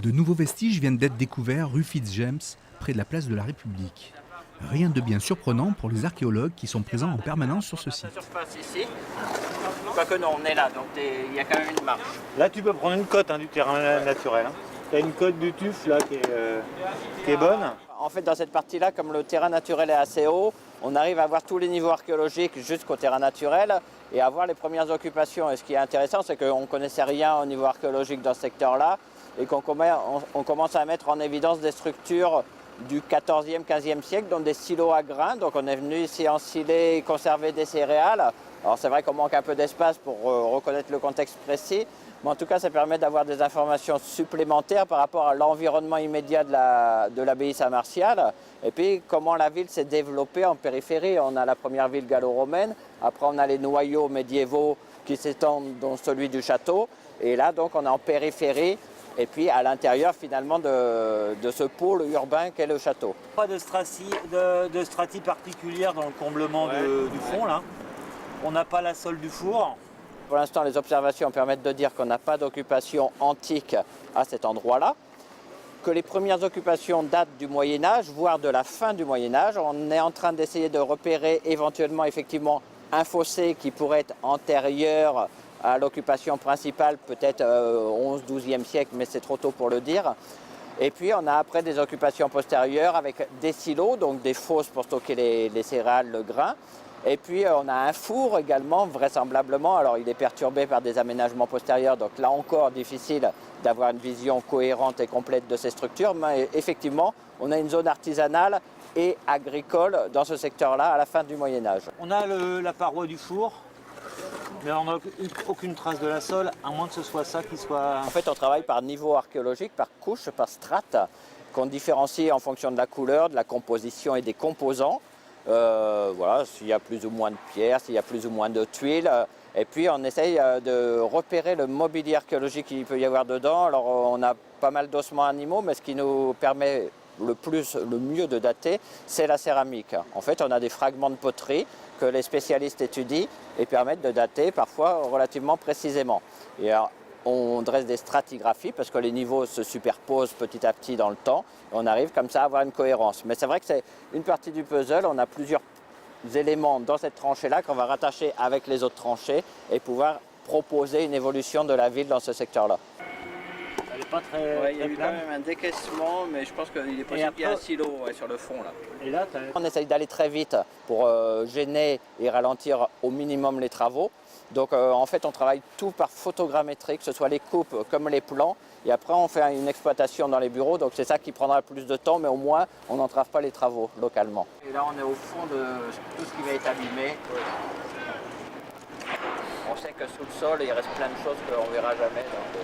De nouveaux vestiges viennent d'être découverts rue Fitzjames, près de la place de la République. Rien de bien surprenant pour les archéologues qui sont présents en permanence sur ce site. Surface ici. Quoique non, on est là, donc il y a quand même une marche. Là, tu peux prendre une cote du terrain naturel. Tu as une cote du tuf là qui est bonne. En fait, dans cette partie-là, comme le terrain naturel est assez haut, on arrive à voir tous les niveaux archéologiques jusqu'au terrain naturel et à voir les premières occupations. Et ce qui est intéressant, c'est qu'on ne connaissait rien au niveau archéologique dans ce secteur-là et qu'on commence à mettre en évidence des structures du 14e, 15e siècle, donc des silos à grains. Donc on est venu ici ensiler et conserver des céréales. Alors c'est vrai qu'on manque un peu d'espace pour reconnaître le contexte précis, mais en tout cas ça permet d'avoir des informations supplémentaires par rapport à l'environnement immédiat de l'abbaye Saint-Martial. Et puis comment la ville s'est développée en périphérie. On a la première ville gallo-romaine, après on a les noyaux médiévaux qui s'étendent, dont celui du château. Et là donc on est en périphérie. Et puis à l'intérieur finalement de ce pôle urbain qu'est le château. Pas de stratie particulière dans le comblement du fond là. On n'a pas la sole du four. Pour l'instant, les observations permettent de dire qu'on n'a pas d'occupation antique à cet endroit-là, que les premières occupations datent du Moyen-Âge, voire de la fin du Moyen-Âge. On est en train d'essayer de repérer éventuellement effectivement un fossé qui pourrait être antérieur à l'occupation principale, peut-être 11-12e siècle, mais c'est trop tôt pour le dire. Et puis on a après des occupations postérieures avec des silos, donc des fosses pour stocker les céréales, le grain. Et puis on a un four également, vraisemblablement. Alors il est perturbé par des aménagements postérieurs, donc là encore difficile d'avoir une vision cohérente et complète de ces structures. Mais effectivement, on a une zone artisanale et agricole dans ce secteur-là à la fin du Moyen-Âge. On a la paroi du four, mais on n'a aucune trace de la sole, à moins que ce soit ça qui soit... En fait, on travaille par niveau archéologique, par couche, par strate, qu'on différencie en fonction de la couleur, de la composition et des composants. Voilà, s'il y a plus ou moins de pierres, s'il y a plus ou moins de tuiles. Et puis on essaye de repérer le mobilier archéologique qu'il peut y avoir dedans. Alors on a pas mal d'ossements animaux, mais ce qui nous permet le mieux de dater, c'est la céramique. En fait, on a des fragments de poterie que les spécialistes étudient et permettent de dater parfois relativement précisément. Et alors, on dresse des stratigraphies parce que les niveaux se superposent petit à petit dans le temps. Et on arrive comme ça à avoir une cohérence. Mais c'est vrai que c'est une partie du puzzle. On a plusieurs éléments dans cette tranchée-là qu'on va rattacher avec les autres tranchées et pouvoir proposer une évolution de la ville dans ce secteur-là. Elle n'est pas très... Il y a eu quand même un décaissement, mais je pense qu'il est possible qu'il y ait un silo sur le fond. Là. Et là, on essaye d'aller très vite pour gêner et ralentir au minimum les travaux. Donc en fait on travaille tout par photogrammétrie, que ce soit les coupes comme les plans, et après on fait une exploitation dans les bureaux, donc c'est ça qui prendra plus de temps, mais au moins on n'entrave pas les travaux localement. Et là on est au fond de tout ce qui va être abîmé. On sait que sous le sol il reste plein de choses qu'on ne verra jamais. Donc,